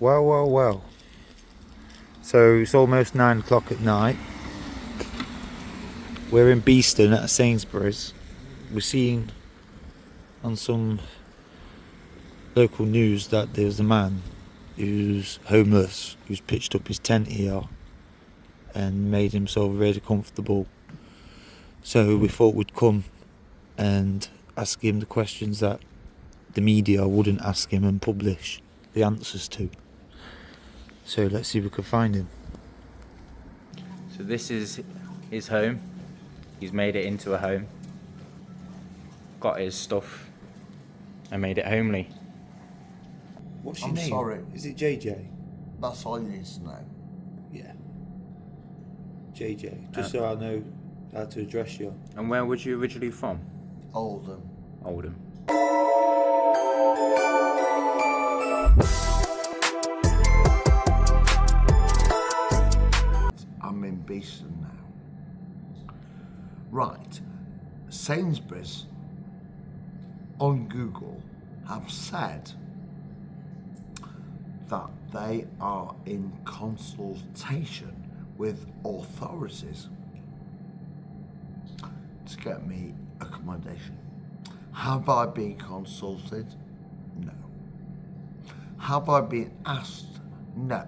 Well. So it's almost 9 o'clock at night. We're in Beeston at Sainsburys. We're seeing on some local news that there's a man who's homeless, who's pitched up his tent here and made himself really comfortable. So we thought we'd come and ask him the questions that the media wouldn't ask him and publish the answers to. So let's see if we can find him. So this is his home. He's made it into a home. Got his stuff and made it homely. What's your I'm name? sorry. Is it JJ? That's all you need to know. Yeah. JJ. Just so I know how to address you. And where was you originally from? Oldham. Oldham. I'm in Beeston now. Right. Sainsburys on Google have said that they are in consultation with authorities to get me accommodation. Have I been consulted? No. Have I been asked? No.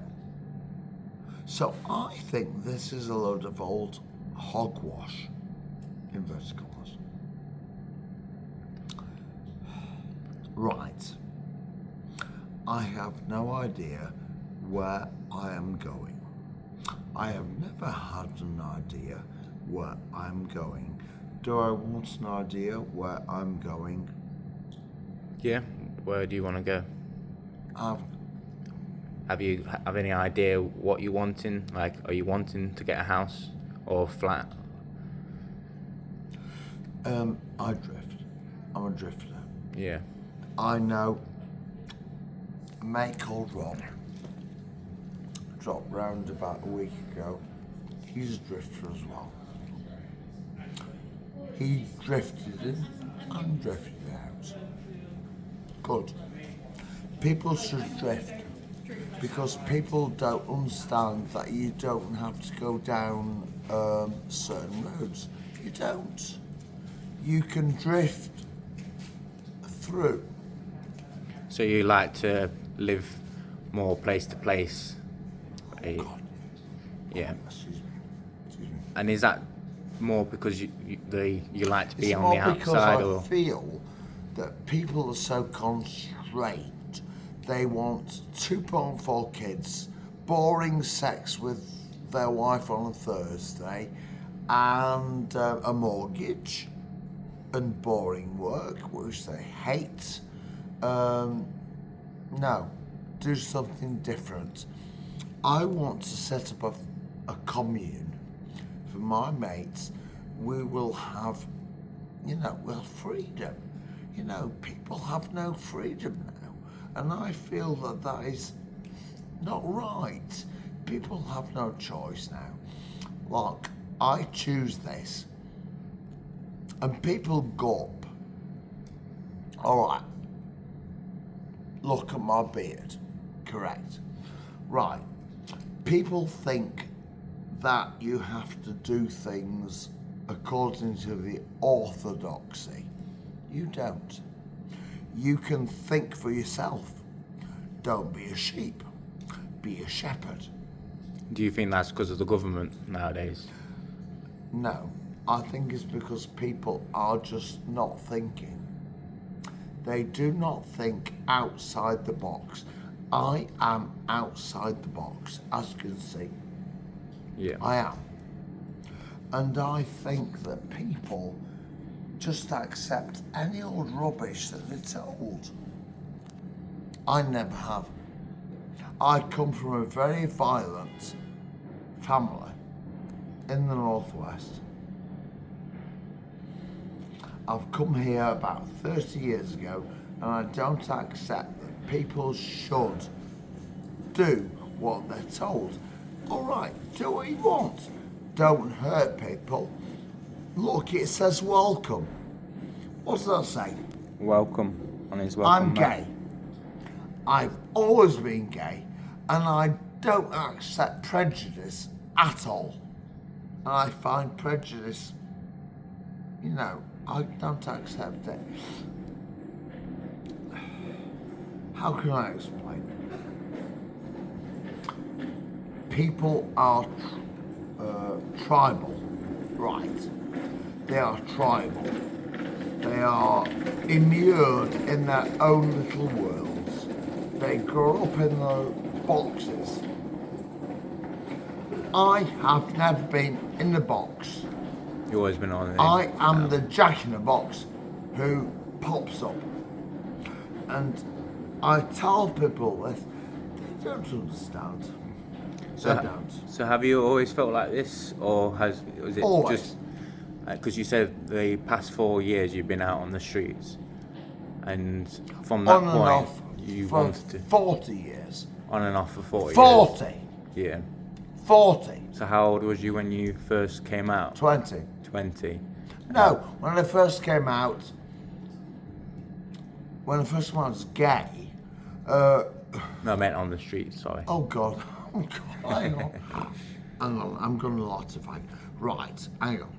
So I think this is a load of old hogwash, inverted commas. Right. I have no idea where I am going. I have never had an idea where I'm going. Do I want an idea where I'm going? Yeah. Where do you want to go? I've Have you any idea what you're wanting? Like, are you wanting to get a house or a flat? I drift. I'm a drifter. Yeah. I know a mate called Rob dropped round about a week ago. He's a drifter as well. He drifted in and drifted out. Good. People should drift because people don't understand that you don't have to go down certain roads. You don't. You can drift through. So you like to live more place to place? God. Yeah. Excuse me. And is that more because you like to be It's on more the because outside, I or? feel that people are so constrained. They want 2.4 kids, boring sex with their wife on a Thursday, and a mortgage, and boring work, which they hate. No, do something different. I want to set up a commune for my mates. We will have, we'll have freedom. People have no freedom now. And I feel that that is not right. People have no choice now. Look, I choose this. And people gulp. All right. Look at my beard. Correct. Right. People think that you have to do things according to the orthodoxy. You don't. You can think for yourself. Don't be a sheep. Be a shepherd. Do you think that's because of the government nowadays? No, I think it's because people are just not thinking. They do not think outside the box. I am outside the box, as you can see. Yeah. I am. And I think that people just accept any old rubbish that they're told. I never have. I come from a very violent family in the Northwest. I've come here about 30 years ago, and I don't accept that people should do what they're told. All right, do what you want. Don't hurt people. Look, it says welcome. What does that say? Welcome on his welcome I'm mat. gay. I've always been gay, And I don't accept prejudice at all. And I find prejudice, I don't accept it. How can I explain? People are tribal, right? They are tribal. They are immured in their own little worlds. They grow up in the boxes. I have never been in the box. You've always been on it. I am the jack in the box who pops up. And I tell people this, they don't understand. They don't. So have you always felt like this, or was it Always. just because you said the past 4 years you've been out on the streets, and from that On and point off you for wanted to 40 years. on and off for 40 40. years. Yeah. 40. So how old was you when you first came out? 20. 20. No, when I first came out, when I first was gay, No, I meant on the streets. Sorry. oh God, hang on. Hang on, I'm going to latify. Right, hang on.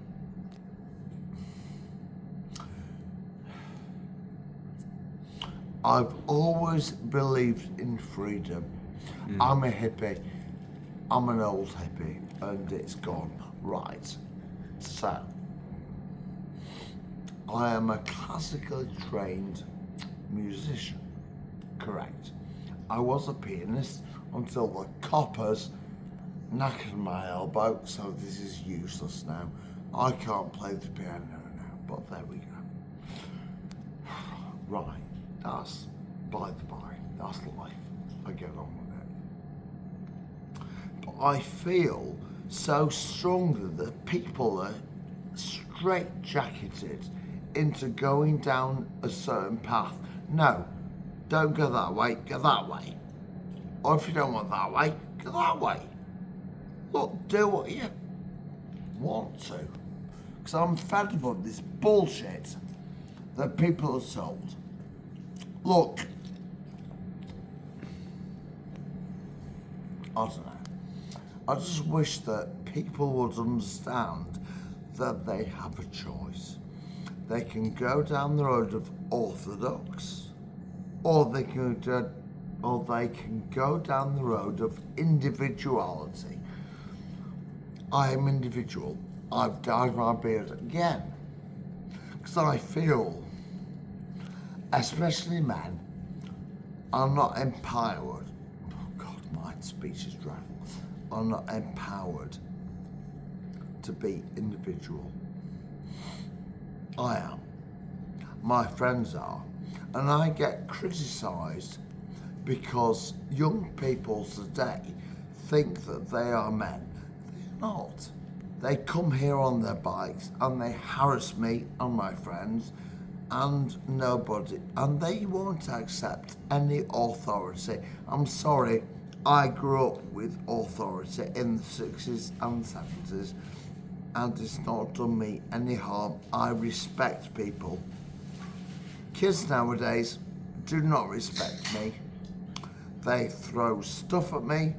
I've always believed in freedom. I'm a hippie. I'm an old hippie, and it's gone. Right. So, I am a classically trained musician. Correct. I was a pianist until the coppers knackered my elbow, so this is useless now. I can't play the piano now, but there we go. Right. That's by the by. That's life. I get on with it. But I feel so strongly that people are straight-jacketed into going down a certain path. No, don't go that way, go that way. Or if you don't want that way, go that way. Look, do what you want to. Because I'm fed up of this bullshit that people are told. Look, I don't know. I just wish that people would understand that they have a choice. They can go down the road of orthodox, or they can go down the road of individuality. I am individual. I've dyed my beard again because I feel, especially men, are not empowered. Oh God, my speech is dragging. Are not empowered to be individual. I am. My friends are. And I get criticised because young people today think that they are men. They're not. They come here on their bikes and they harass me and my friends and nobody, and they won't accept any authority. I'm sorry, I grew up with authority in the 60s and 70s, and it's not done me any harm. I respect people. Kids nowadays do not respect me. They throw stuff at me.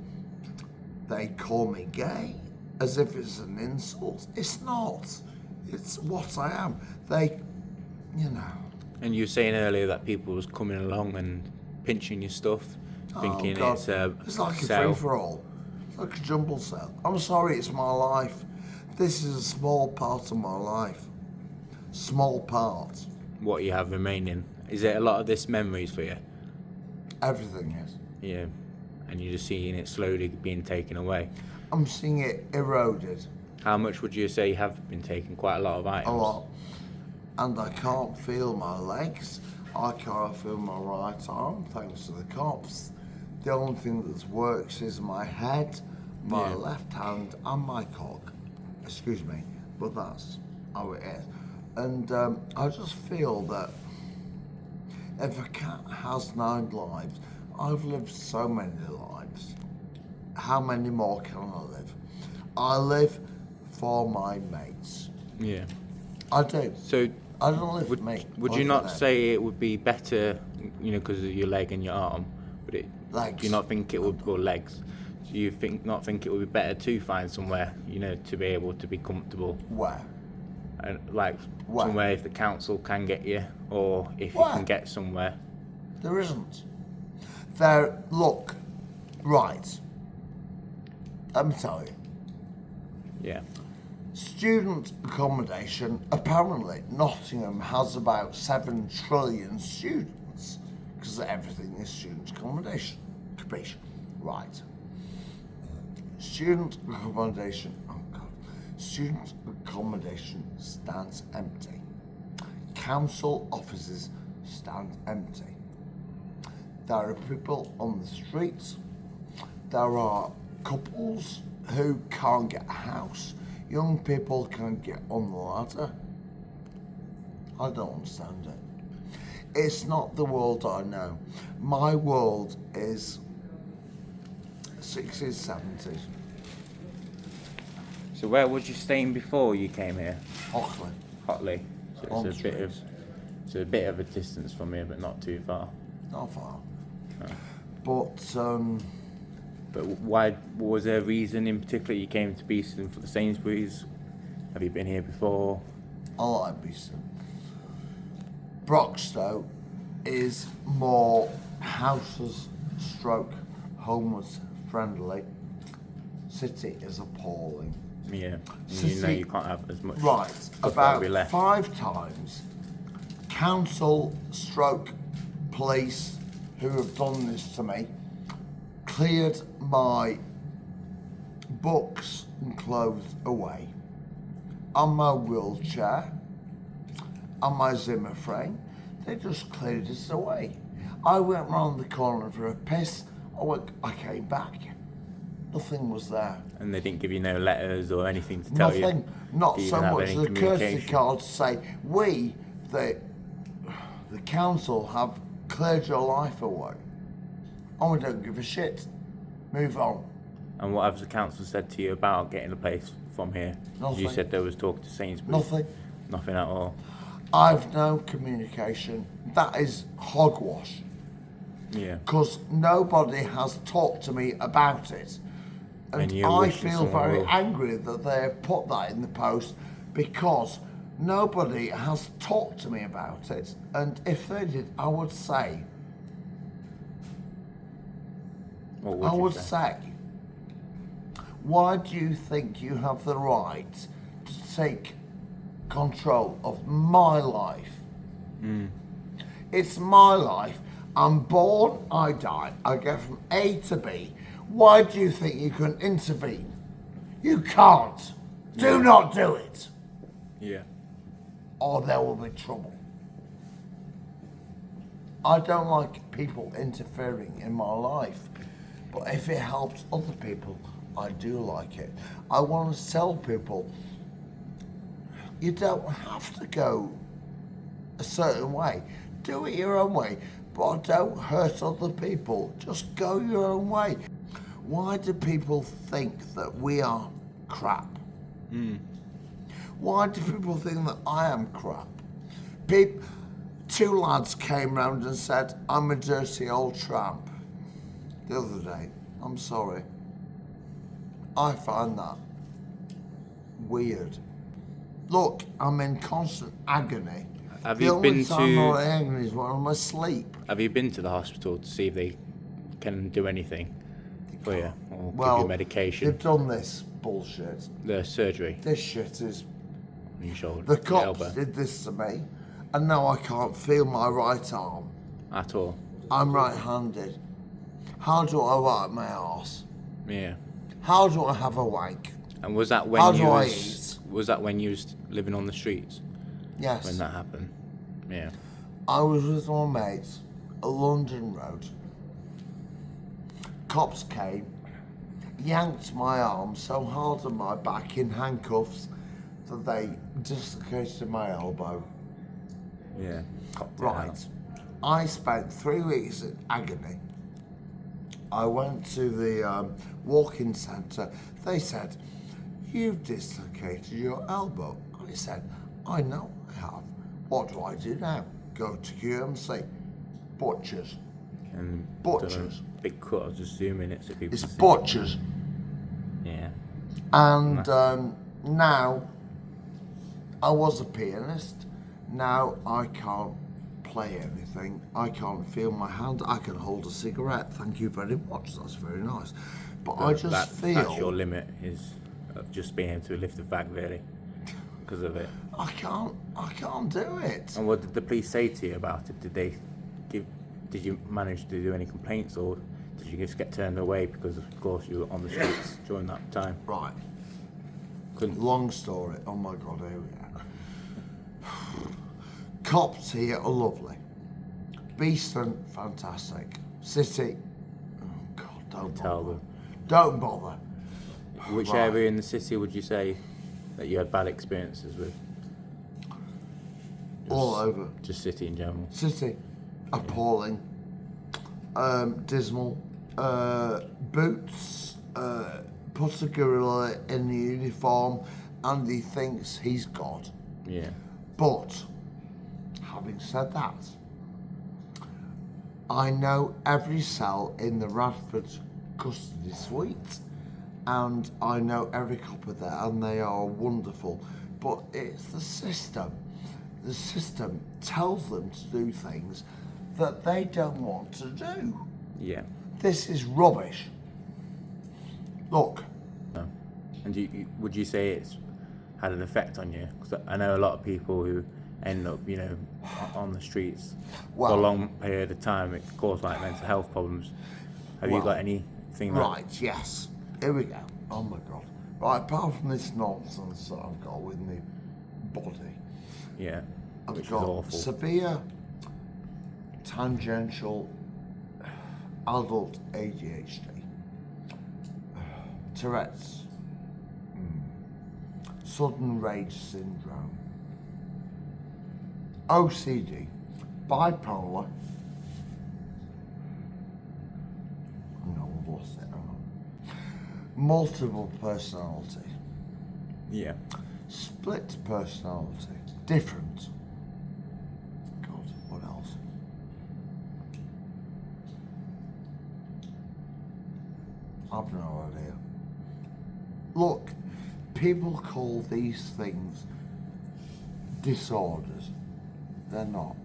They call me gay as if it's an insult. It's not. It's what I am. They, you know. And you were saying earlier that people was coming along and pinching your stuff, thinking God. it's a It's like a sale. free-for-all. It's like a jumble sale. I'm sorry, it's my life. This is a small part of my life. Small part. What you have remaining. Is it a lot of this memories for you? Everything is. Yeah. And you're just seeing it slowly being taken away. I'm seeing it eroded How much would you say you have been taking? Quite a lot of items. a lot. And I can't feel my legs. I can't feel my right arm thanks to the cops. The only thing that works is my head, my left hand and my cock. Excuse me, but that's how it is. And I just feel that if a cat has 9 lives, I've lived so many lives. How many more can I live? I live for my mates. Yeah. I do. So I don't live for me. would I you live for not them. say it would be better, because of your leg and your arm? Would it Legs. Do you not think it would, or legs? Do you not think it would be better to find somewhere, to be able to be comfortable? Where? And like Where? somewhere if the council can get you, or if Where? you can get somewhere. There isn't. There, look, right. Let me tell you. Yeah. Student accommodation, apparently Nottingham has about 7 trillion students because everything is student accommodation. Capiche? Right. Student accommodation, oh God. Student accommodation stands empty. Council offices stand empty. There are people on the streets. There are couples who can't get a house. Young people can't get on the ladder. I don't understand it. It's not the world I know. My world is 60s, 70s. So where was you staying before you came here? Hockley. Hotley. So On it's a bit of a distance from here, but not too far. Not far. No. But But why? Was there a reason in particular you came to Beeston for the Sainsburys? Have you been here before? I like Beeston. Broxtowe is more houses stroke homeless friendly. City is appalling. Yeah. City- You can't have as much. Right, stuff about that'll be left. 5 times, council stroke police who have done this to me cleared my books and clothes away, and my wheelchair, and my Zimmer frame. They just cleared this away. I went round the corner for a piss. I came back. Nothing was there. And they didn't give you no letters or anything to tell you. Nothing. Not Do you so even have much any the courtesy communication? card to say, we, the council, have cleared your life away. And we don't give a shit. Move on. And what have the council said to you about getting a place from here? Nothing. You said there was talk to Sainsbury's. Nothing. Nothing at all. I've no communication. That is hogwash. Yeah. Because nobody has talked to me about it. And And you're I wishing feel someone very will. angry that they have put that in the post because nobody has talked to me about it. And if they did, I would say, What would you say? why do you think you have the right to take control of my life? It's my life. I'm born, I die. I go from A to B. Why do you think you can intervene? You can't. Do not do it, Yeah. or there will be trouble. I don't like people interfering in my life, but if it helps other people, I do like it. I want to tell people, you don't have to go a certain way. Do it your own way, but don't hurt other people. Just go your own way. Why do people think that we are crap? Why do people think that I am crap? 2 lads came round and said, I'm a dirty old tramp the other day. I'm sorry. I find that weird. Look, I'm in constant agony. Have the you only been time to- I'm in agony is when I'm asleep. Have you been to the hospital to see if they can do anything for you or give Well, you medication? they've done this bullshit. The surgery This shit is. on your shoulder, The your cops elbow, did this to me, and now I can't feel my right arm. at all. I'm right-handed. How do I wipe my arse? Yeah. How do I have a wank? And was that How when do you I was that when you was living on the streets Yes. when that happened? Yeah. I was with my mates at London Road. Cops came, yanked my arm so hard on my back in handcuffs that they dislocated my elbow. Yeah. Copped it Right. out. I spent 3 weeks in agony. I went to the walk-in centre. They said, you've dislocated your elbow. I said, I know I have. What do I do now? Go to QMC. Butchers. And Butchers. big cut. I was just zooming it so people It's can see. butchers. Yeah. And now, I was a pianist. Now I can't play anything. I can't feel my hand. I can hold a cigarette. Thank you very much. That's very nice. But I just feel that's your limit, is just being able to lift the bag, really, because of it. I can't do it. And what did the police say to you about it? Did you manage to do any complaints, or did you just get turned away because, of course, you were on the streets during that time? Right. Couldn't. Long story. Oh my God, here we go. Cops here are lovely. Beeston, fantastic. City, oh God, don't Tell bother. them. Don't bother. Which Right. area in the city would you say that you had bad experiences with? All over. Just city in general. City, appalling. Dismal. Boots, puts a gorilla in the uniform and he thinks he's God. Yeah. But, having said that, I know every cell in the Radford custody suite and I know every copper there and they are wonderful. But it's the system. The system tells them to do things that they don't want to do. Yeah. This is rubbish. Look, No. And would you say it's had an effect on you? Because I know a lot of people who end up, on the streets for a Well- long period of time. It can cause like mental health problems. Have you Well, got anything? right, yes. Here we go. Oh my God. Right, apart from this nonsense that I've got with my body, Yeah. I've Which is got awful. severe tangential adult ADHD, Tourette's, sudden rage syndrome, OCD, bipolar. No, I've lost it. Hang on. Multiple personality, Yeah. split personality, different. God, what else? I've no idea. Look, people call these things disorders. They're not.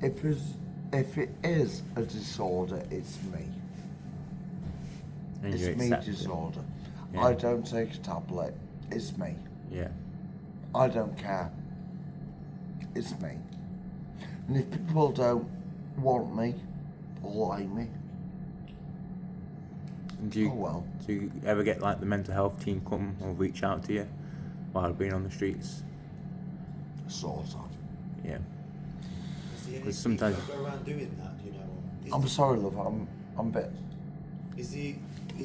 If it is a disorder, it's me. And It's you me accept it. disorder. Yeah. I don't take a tablet. It's me. Yeah. I don't care. It's me. And if people don't want me or like me, And do you, oh well. do you ever get like the mental health team come or reach out to you while being on the streets? Sort of. Yeah. Is there any Because sometimes- people that go around doing that, I'm sorry, love. I'm a bit. Is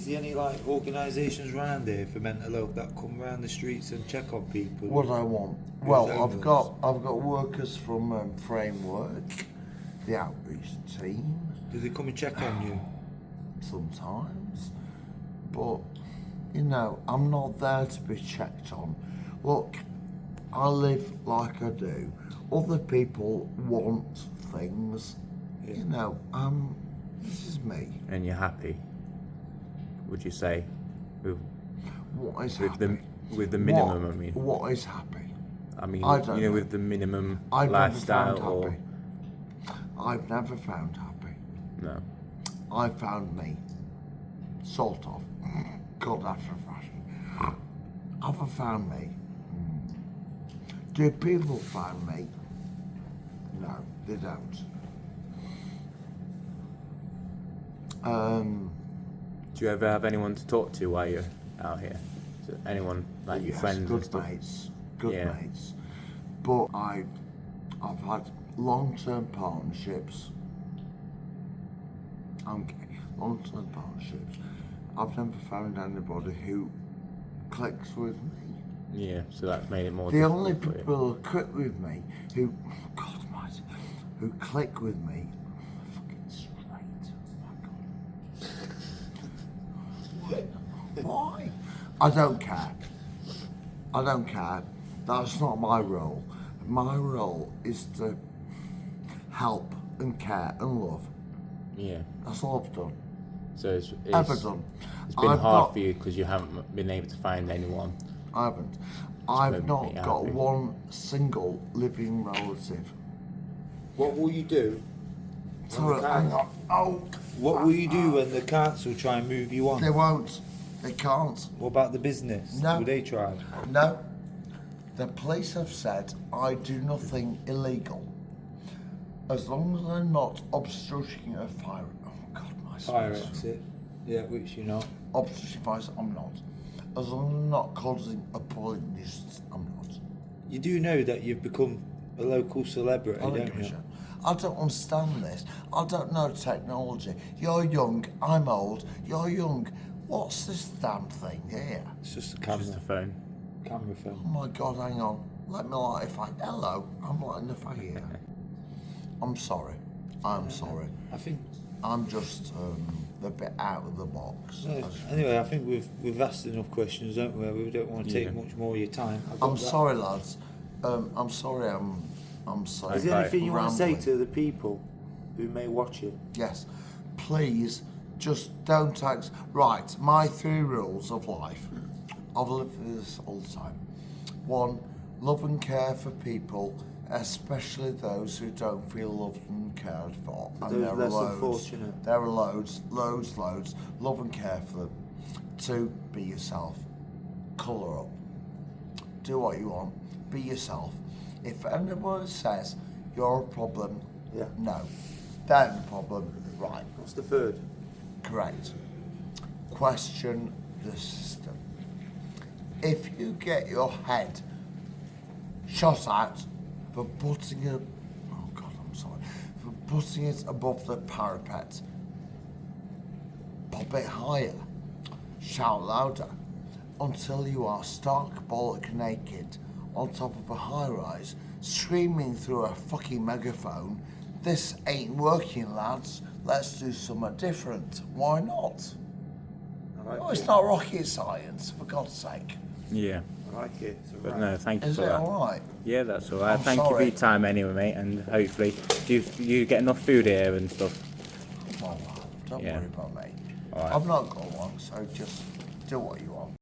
there any like organisations around here for mental health that come around the streets and check on people? What I want? Who's Well, homeless? I've got workers from Framework, the outreach team, Do they come and check on you? sometimes, but I'm not there to be checked on. Look, I live like I do. Other people want things. Yeah. This is me. And you're happy? Would you say with What is with happy? the minimum? What, I mean, what is happy? I mean, I don't know. with the minimum I've lifestyle, never found or happy. I've never found happy. no? I found me. Sort of. God, after a fashion. I've found me. Do people find me? No, they don't. Do you ever have anyone to talk to while you're out here? So anyone like your Yes, friends and good stuff? mates, good Yeah. mates. But I've had long-term partnerships. Okay, long-term partnerships. I've never found anybody who clicks with me. Yeah, so that's made it more. The difficult only for you. people who click with me, God almighty, who click with me, are fucking straight. Oh my God. Why? I don't care. I don't care. That's not my role. My role is to help and care and love. Yeah. That's all I've done. So it's Ever done. It's been I've hard not- for you because you haven't been able to find anyone. I haven't. I've made not me got happy. one single living relative. What will you do? Sorry, hang on. Oh, What will you do when the council try and move you on? they won't. They can't. What about the business? No. Will they try? No. The police have said I do nothing illegal. As long as I'm not obstructing a fire. Oh God, my Fire space. exit. Yeah, which you're not. Obstructing fires, I'm not. As long as I'm not causing a public nuisance, I'm not. You do know that you've become a local celebrity, I don't don't give a you? shit. I don't understand this. I don't know technology. You're young, I'm old, you're young. What's this damn thing here? It's just a camera. Just a phone. Camera Oh film. my God, hang on. Let me light a fag. Hello, I'm lighting a fag here. I'm sorry. I'm sorry. I think. I'm just a bit out of the box. No, anyway, I think we've asked enough questions, don't we? We don't want to take Yeah. much more of your time. I've got I'm that. sorry, lads. I'm sorry. I'm sorry. Is there anything you want to say Rambling. to the people who may watch it? Yes, please, just don't tax. Right, my 3 rules of life. I've lived with this all the time. 1, love and care for people, especially those who don't feel loved and cared for. Those And there are less loads. unfortunate. There are loads. Love and care for them. 2, be yourself. Colour up. Do what you want. Be yourself. If anyone says you're a problem, Yeah. no. They're the problem. Right. What's the third? Correct. Question the system. If you get your head shot at for putting it, oh God, I'm sorry, for putting it above the parapet, pop it higher, shout louder, until you are stark bollock naked on top of a high rise, screaming through a fucking megaphone. This ain't working, lads. Let's do something different. Why not? I like Oh, it's it. not rocket science, for God's sake. Yeah. I like it. It's But alright. no, thank you Is for it that. alright? Yeah, that's all right. I'm Thank you for sorry. your time anyway, mate, and hopefully you get enough food here and stuff. Well, don't Yeah. worry about me. Alright. I've not got one, so just do what you want.